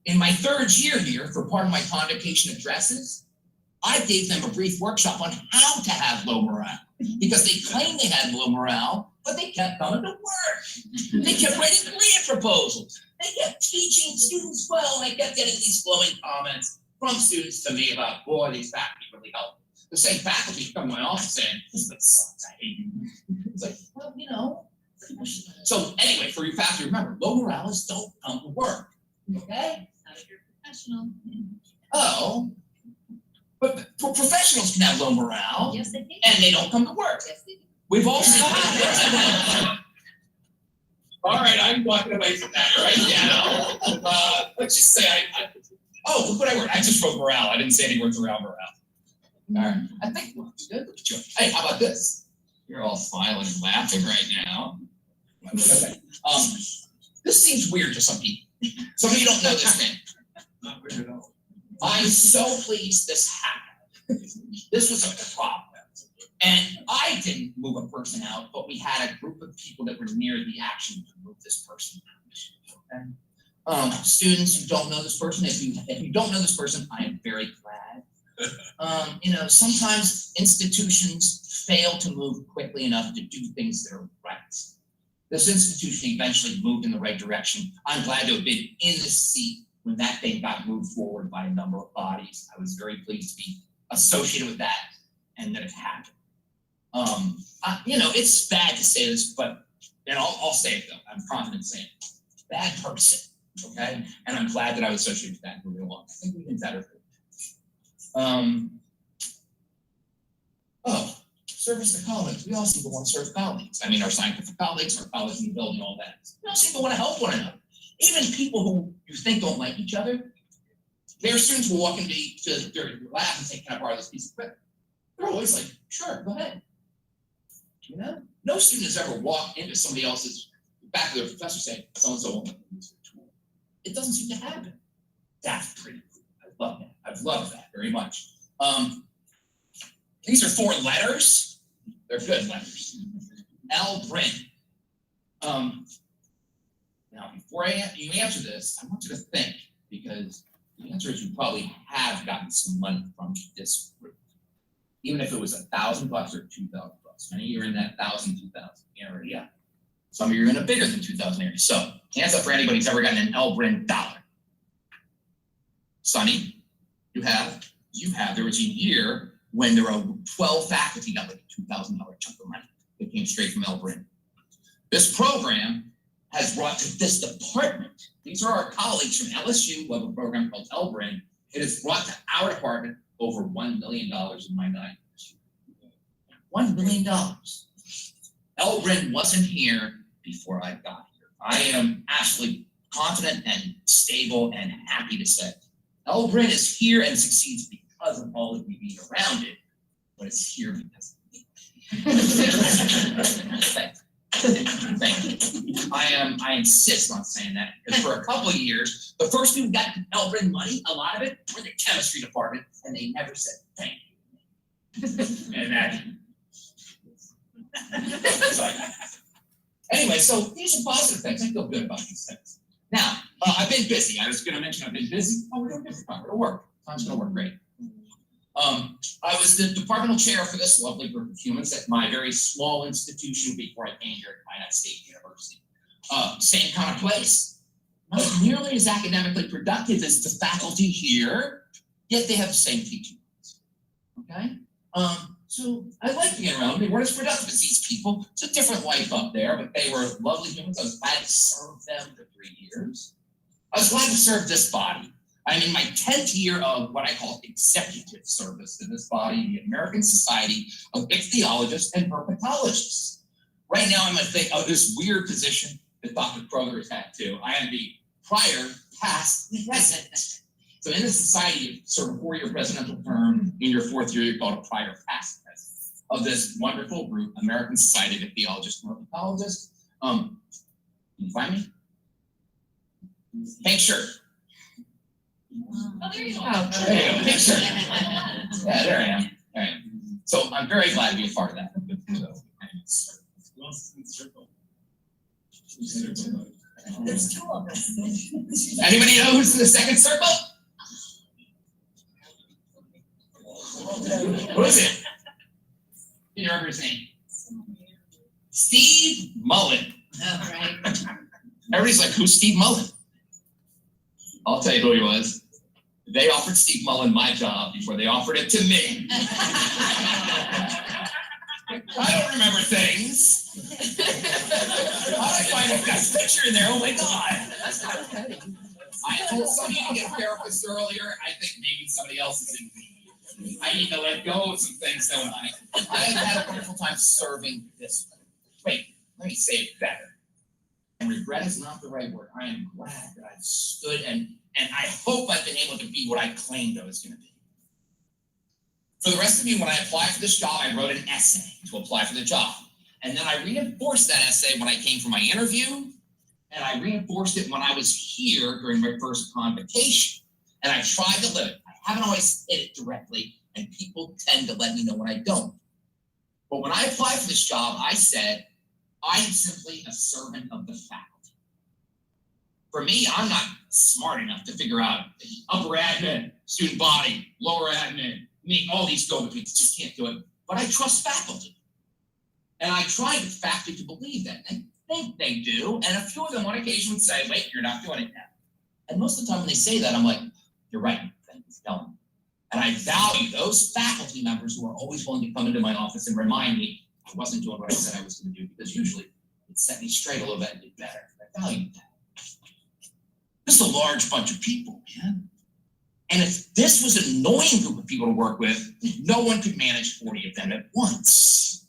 In my third year here, for part of my convocation addresses, I gave them a brief workshop on how to have low morale because they claimed they had low morale, but they kept coming to work. They kept writing grant proposals. They kept teaching students well, and they kept getting these glowing comments from students to me about, boy, these faculty really helped. The same faculty come to my office saying, this place sucks, I hate you. It's like, well, So anyway, for your faculty, remember, low morale is don't come to work, okay? Not if you're professional. Oh, but professionals can have low morale. Yes, they do. And they don't come to work. Yes, they do. We've all seen that. All right, I'm walking away from that right now. Let's just say look what I wrote. I just wrote morale. I didn't say any words around morale. All right, I think it's good. Look at you. Hey, how about this? You're all smiling and laughing right now. Okay. This seems weird to some people. Some of you don't know this thing. Not weird at all. I'm so pleased this happened. This was a problem. And I didn't move a person out, but we had a group of people that were near the action to move this person out. Okay? Students who don't know this person, if you don't know this person, I am very glad. Sometimes institutions fail to move quickly enough to do things that are right. This institution eventually moved in the right direction. I'm glad to have been in this seat when that thing got moved forward by a number of bodies. I was very pleased to be associated with that and that it happened. It's bad to say this, but I'll say it though. I'm confident saying it. Bad person. Okay, and I'm glad that I was associated with that moving along. I think we can better. Service to colleagues. We all seem to want to serve colleagues. I mean, our scientific colleagues, our colleagues in the building, all that. We all seem to want to help one another. Even people who you think don't like each other, their students will walk into their lab and say, "Can I borrow this piece of equipment?" They're always like, "Sure, go ahead." You know, no student has ever walked into somebody else's back of their professor saying, "So and so won't let me use your tool." It doesn't seem to happen. That's pretty cool. I love that. I've loved that very much. These are 4 letters. They're good letters. L. Bryn. Now, before you answer this, I want you to think, because the answer is you probably have gotten some money from this group, even if it was $1,000 or $2,000. Many of you are in that 1,000, 2,000 area. Some of you are in a bigger than 2,000 area. So, hands up for anybody who's ever gotten an L. Bryn dollar. Sonny, you have. There was a year when there were 12 faculty got like a $2,000 chunk of money that came straight from L. Bryn. This program has brought to this department, these are our colleagues from LSU who have a program called L. Bryn. It has brought to our department over $1 million in my 9 years. $1 million. L. Bryn wasn't here before I got here. I am absolutely confident and stable and happy to say L. Bryn is here and succeeds because of all of you being around it, but it's here because of me. Thank you. I insist on saying that because for a couple of years, the first people who got L. Bryn money, a lot of it were the chemistry department, and they never said thank you. Imagine. Anyway, so these are positive things. I feel good about these things. Now, I've been busy. I was going to mention I've been busy. Oh, we're doing busy. We're going to work. Time's going to work great. I was the departmental chair for this lovely group of humans at my very small institution before I came here at Minot State University. Same kind of place. Not nearly as academically productive as the faculty here, yet they have the same teaching. Okay? So I like being around them. They weren't as productive as these people. It's a different life up there, but they were lovely humans. I was glad to serve them for 3 years. I was glad to serve this body. I'm in my 10th year of what I call executive service in this body, the American Society of Ichthyologists and Herpetologists. Right now, I'm in this weird position that Dr. Kroger has had too. I am the prior, past, present. So in the society, you serve a 4-year presidential term. In your 4th year, you're called a prior, past president of this wonderful group, American Society of Ichthyologists and Herpetologists. Can you find me? Pink shirt. Oh, there you go. There you go. Pink shirt. Yeah, there I am. All right. So I'm very glad to be a part of that. There's 2 of us. Anybody know who's in the second circle? Who is it? Can you remember his name? Steve Mullen. All right. Everybody's like, who's Steve Mullen? I'll tell you who he was. They offered Steve Mullen my job before they offered it to me. I don't remember things. How did I find a best picture in there? Oh my God. That's not okay. I told somebody to get a therapist earlier. I think maybe somebody else is in need. I need to let go of some things, don't I? I have had a wonderful time serving this. Wait, let me say it better. And regret is not the right word. I am glad that I've stood and I hope I've been able to be what I claimed I was going to be. For the rest of you, when I applied for this job, I wrote an essay to apply for the job. And then I reinforced that essay when I came for my interview, and I reinforced it when I was here during my first convocation. And I tried to live it. I haven't always hit it directly, and people tend to let me know when I don't. But when I applied for this job, I said, I am simply a servant of the faculty. For me, I'm not smart enough to figure out upper admin, student body, lower admin, me, all these go-betweens. Just can't do it. But I trust faculty. And I try the faculty to believe that. They think they do. And a few of them on occasion would say, wait, you're not doing it now. And most of the time when they say that, I'm like, you're right. Thank you for telling me. And I value those faculty members who are always willing to come into my office and remind me I wasn't doing what I said I was going to do, because usually it set me straight a little bit and did better. I value that. This is a large bunch of people, man. And if this was an annoying group of people to work with, no one could manage 40 of them at once.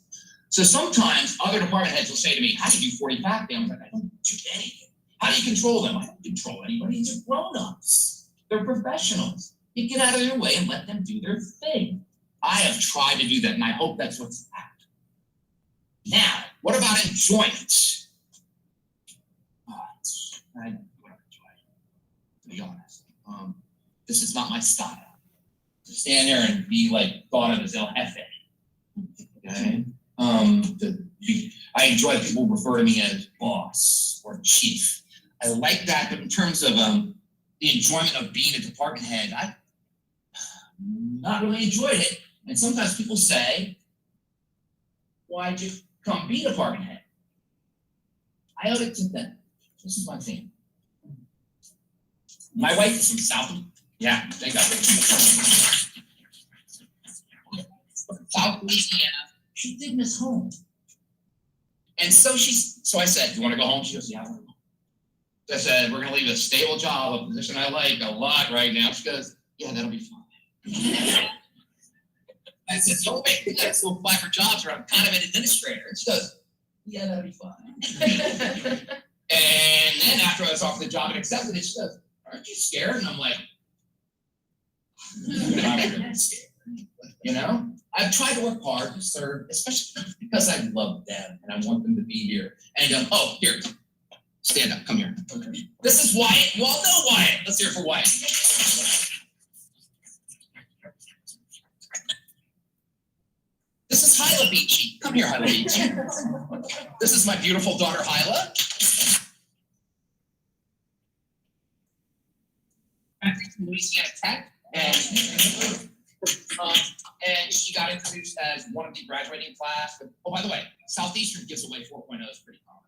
So sometimes other department heads will say to me, how do you do 40 faculty? I'm like, I don't do anything. How do you control them? I don't control anybody. These are grown-ups. They're professionals. You get out of their way and let them do their thing. I have tried to do that, and I hope that's what's happened. Now, what about enjoyment? I don't enjoy it, to be honest. This is not my style. To stand there and be like thought of as El Jefe. Okay? I enjoy people refer to me as boss or chief. I like that, but in terms of the enjoyment of being a department head, I not really enjoyed it. And sometimes people say, why'd you come be department head? I owed it to them. This is my thing. My wife is from South. Yeah, they got it. South Louisiana. She did miss home. And so I said, do you want to go home? She goes, yeah, I want to go home. So I said, we're going to leave a stable job, a position I like a lot right now. She goes, yeah, that'll be fine. I said, don't make me let's go apply for jobs where I'm kind of an administrator. And she goes, yeah, that'll be fine. And then after I was offered the job and accepted it, she goes, aren't you scared? And I'm like, I'm not really scared. You know? I've tried to work hard to serve, especially because I love them and I want them to be here. And oh, here, stand up, come here. Okay. This is Wyatt. You all know Wyatt. Let's hear it for Wyatt. This is Hyla Beachy. Come here, Hyla Beachy. This is my beautiful daughter, Hyla. From Louisiana Tech, and she got introduced as one of the graduating class. But, oh, by the way, Southeastern gives away 4.0s pretty common.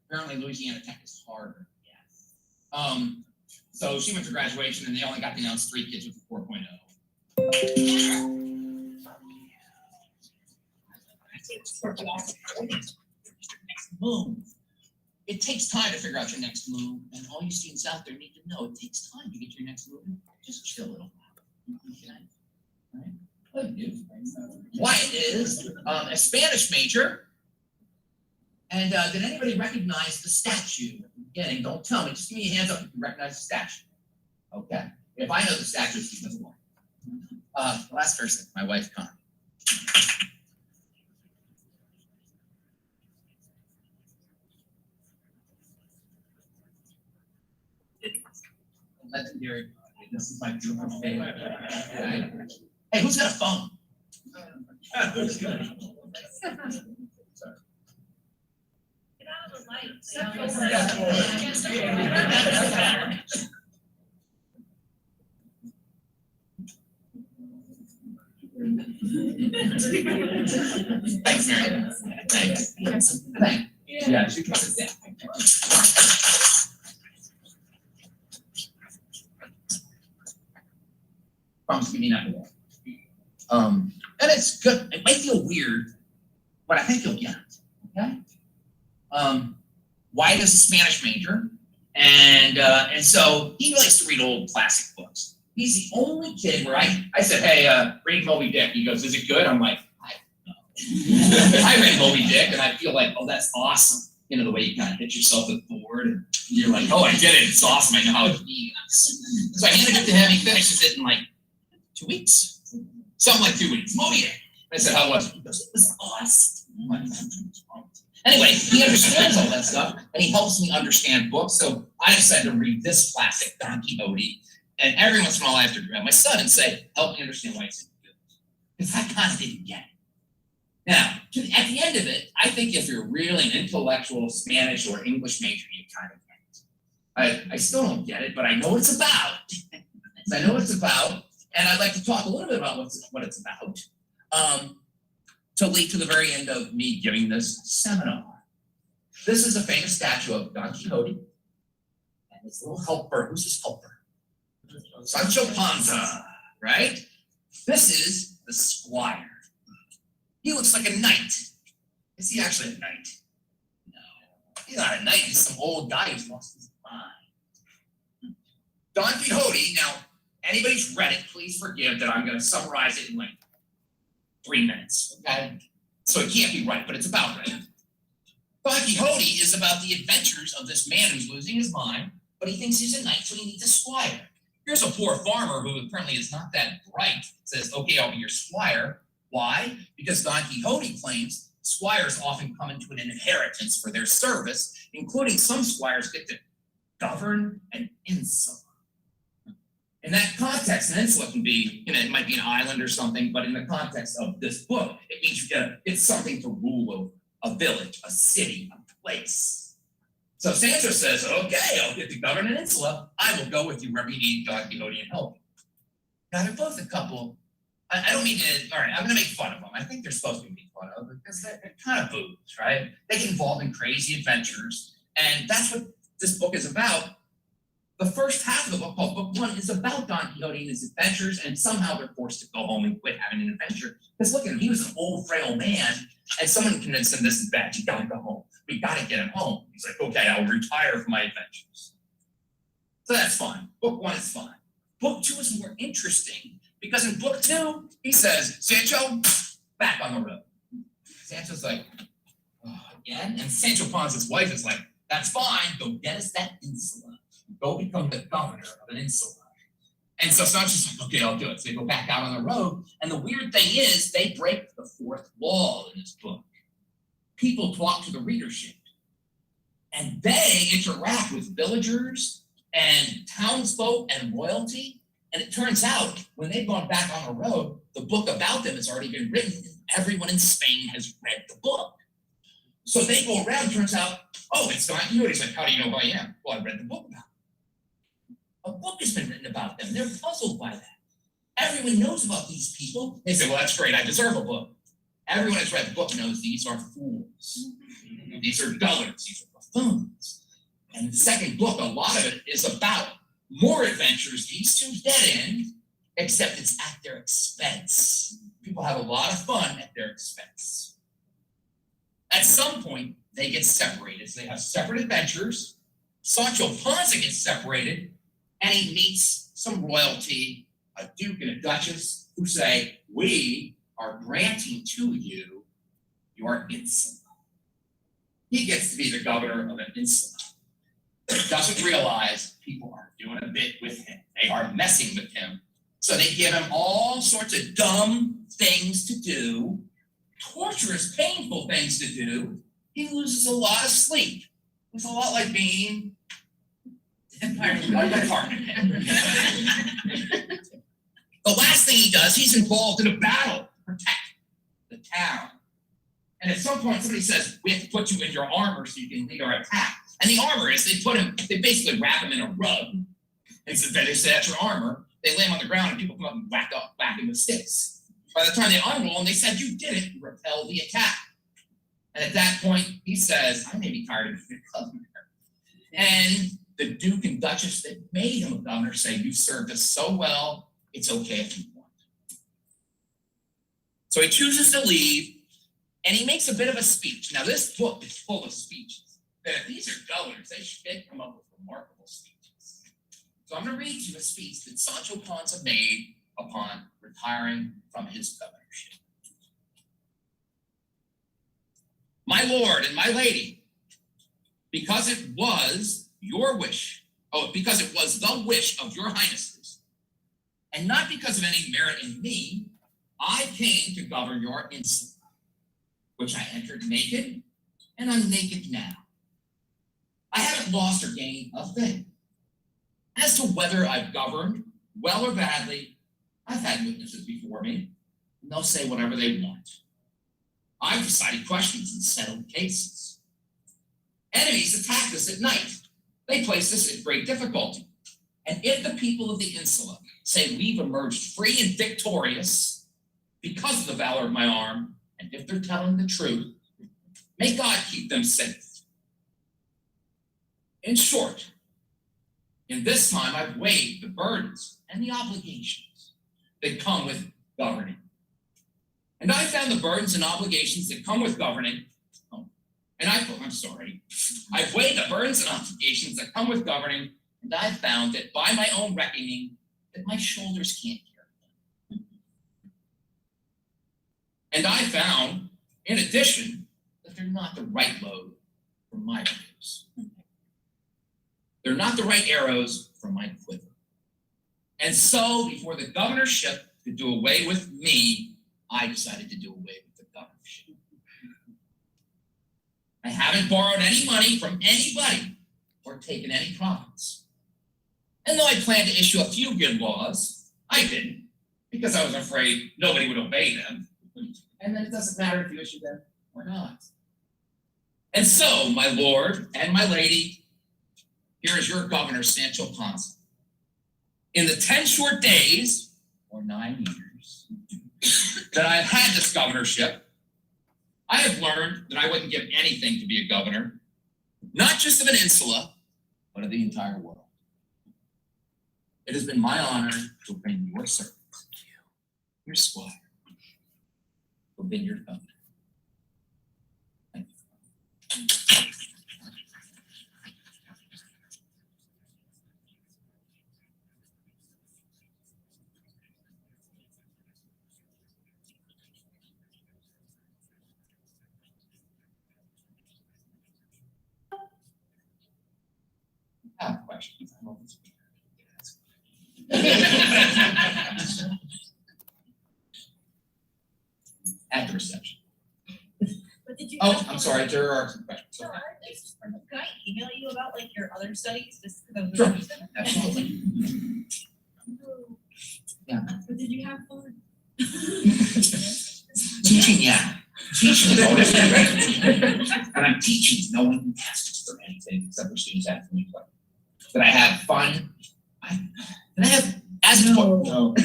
Apparently, Louisiana Tech is harder. Yes. So she went to graduation, and they only got to announce 3 kids with a 4.0. Next move. It takes time to figure out your next move, and all you students out there need to know, it takes time to get your next move. Just chill a little while. Okay? Right? Wyatt is a Spanish major. And did anybody recognize the statue at the beginning? Don't tell me, just give me a hands up if you recognize the statue. Okay. If I know the statue, she doesn't want it. Last person, my wife, Connie. Legendary. This is my beautiful favorite. Hey, who's got a phone? Get out of the light. Thanks, Mary. Thanks. Thanks. Yeah, she can sit down. Promise me not to. And it's good. It might feel weird, but I think you'll get it. Okay. Wyatt is a Spanish major, and so he likes to read old classic books. He's the only kid where I said, hey, read Moby Dick. He goes, is it good? I'm like, I don't know. I read Moby Dick, and I feel like, oh, that's awesome. You know, the way you kind of hit yourself with the board, and you're like, oh, I did it. It's awesome. I know how it feels. So I handed it to him. He finishes it in like 2 weeks. Something like 2 weeks. Moby Dick. I said, how was it? He goes, it was awesome. Anyway, he understands all that stuff, and he helps me understand books. So I decided to read this classic, Don Quixote. And every once in a while, I have to grab my son and say, help me understand why it's so good. Because I kind of didn't get it. Now, at the end of it, I think if you're really an intellectual Spanish or English major, you kind of get it. I still don't get it, but I know what it's about. I know what it's about, and I'd like to talk a little bit about what it's about to lead to the very end of me giving this seminar. This is a famous statue of Don Quixote and his little helper. Who's his helper? Sancho Panza, right? This is the squire. He looks like a knight. Is he actually a knight? No, he's not a knight. He's some old guy who's lost his mind. Don Quixote, now, anybody's read it, please forgive that I'm gonna summarize it in like 3 minutes, okay? So it can't be right, but it's about right. Don Quixote is about the adventures of this man who's losing his mind, but he thinks he's a knight, so he needs a squire. Here's a poor farmer who apparently is not that bright, says, okay, I'll be your squire. Why? Because Don Quixote claims squires often come into an inheritance for their service, including some squires get to govern an insula. In that context, an insula can be, it might be an island or something, but in the context of this book, it means it's something to rule over, a village, a city, a place. So Sancho says, okay, I'll get to govern an insula. I will go with you wherever you need Don Quixote and help you. Now they're both a couple. I don't mean to, all right, I'm gonna make fun of them. I think they're supposed to be made fun of because they're kind of boobs, right? They get involved in crazy adventures. And that's what this book is about. The first half of the book, called Book 1, is about Don Quixote and his adventures, and somehow they're forced to go home and quit having an adventure. Because look at him, he was an old, frail man, and someone convinced him this is bad, you gotta go home. We gotta get him home. He's like, okay, I'll retire from my adventures. So that's fine. Book 1 is fine. Book 2 is more interesting, because in Book 2, he says, Sancho, back on the road. Sancho's like, oh, again? And Sancho Panza's wife is like, that's fine, go get us that insula. Go become the governor of an insula. And so Sancho's like, okay, I'll do it. So they go back out on the road. And the weird thing is, they break the fourth wall in this book. People talk to the readership. And they interact with villagers and townsfolk and royalty. And it turns out, when they've gone back on the road, the book about them has already been written. Everyone in Spain has read the book. So they go around, turns out, oh, it's Don Quixote. He's like, how do you know who I am? Well, I read the book about him. A book has been written about them. They're puzzled by that. Everyone knows about these people. They say, well, that's great. I deserve a book. Everyone who's read the book knows these are fools. These are dullards. These are buffoons. And the second book, a lot of it is about more adventures these two get in, except it's at their expense. People have a lot of fun at their expense. At some point, they get separated. So they have separate adventures. Sancho Panza gets separated, and he meets some royalty, a duke and a duchess, who say, we are granting to you your insula. He gets to be the governor of an insula. Doesn't realize people are doing a bit with him. They are messing with him. So they give him all sorts of dumb things to do, torturous, painful things to do. He loses a lot of sleep. It's a lot like being a department head. The last thing he does, he's involved in a battle to protect the town. And at some point, somebody says, we have to put you in your armor so you can lead our attack. And the armor is, they basically wrap him in a rug. And so they say, that's your armor. They lay him on the ground and people come up and whack him with sticks. By the time they unroll him, they said, you did it, you repelled the attack. And at that point, he says, I may be tired of being a governor. And the Duke and Duchess that made him a governor say, you served us so well, it's okay if you want. So he chooses to leave, and he makes a bit of a speech. Now, this book is full of speeches. That if these are governors, they come up with remarkable speeches. So I'm going to read you a speech that Sancho Panza made upon retiring from his governorship. My lord and my lady, because it was your wish, because it was the wish of your highnesses, and not because of any merit in me, I came to govern your insula, which I entered naked, and I'm naked now. I haven't lost or gained a thing. As to whether I've governed well or badly, I've had witnesses before me, and they'll say whatever they want. I've decided questions and settled cases. Enemies attacked us at night. They placed us in great difficulty. And if the people of the insula say we've emerged free and victorious because of the valor of my arm, and if they're telling the truth, may God keep them safe. In short, in this time I've weighed the burdens and the obligations that come with governing. And I found the burdens and obligations that come with governing. I've weighed the burdens and obligations that come with governing, and And I found that by my own reckoning, that my shoulders can't carry them. And I found, in addition, that they're not the right load for my arrows. They're not the right arrows for my quiver. And so, before the governorship could do away with me, I decided to do away with the governorship. I haven't borrowed any money from anybody or taken any profits. And though I planned to issue a few good laws, I didn't, because I was afraid nobody would obey them. And then it doesn't matter if you issue them or not. And so, my lord and my lady, here is your governor, Sancho Panza. In the 10 short days, or 9 years, that I've had this governorship, I have learned that I wouldn't give anything to be a governor, not just of an insula, but of the entire world. It has been my honor to have been your servant, your squire, to have been your governor. Thank you. I have questions. I don't know if it's at the reception. But did you? Oh, I'm sorry, there are some questions. Sure, can I email you about like your other studies, just because I was Sure. interested in them? Absolutely. Yeah. But did you have fun? Teaching, yeah. Teaching is always great. When I'm teaching, no one can ask us for anything except for students asking me questions. Did I have fun? Did I have as fun? No.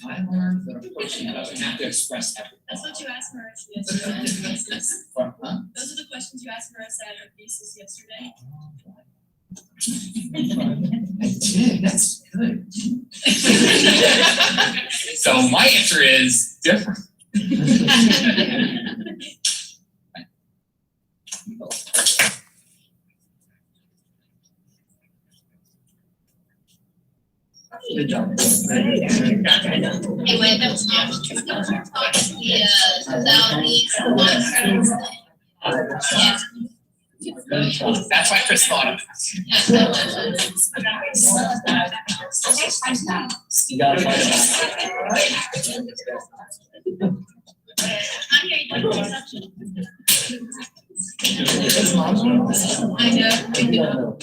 I learned that a person doesn't have to express everything. That's what you asked Marisha yesterday. Huh? Those are the questions you asked Marissa at her thesis yesterday. I did, that's good. So my answer is different. Good job. Anyway, that's the southeast one. Yeah. That's why Chris thought of it. You gotta find I'm here, you doing reception. I know.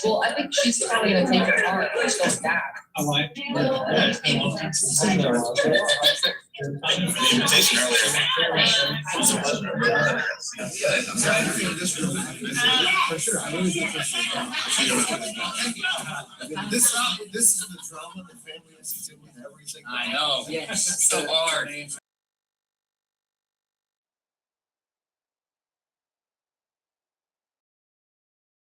Well, I think she's probably gonna take it hard, she's going back. I like. Invitation For sure, I really do appreciate This is the drama the family has to deal with every single. I know, Yes. so hard.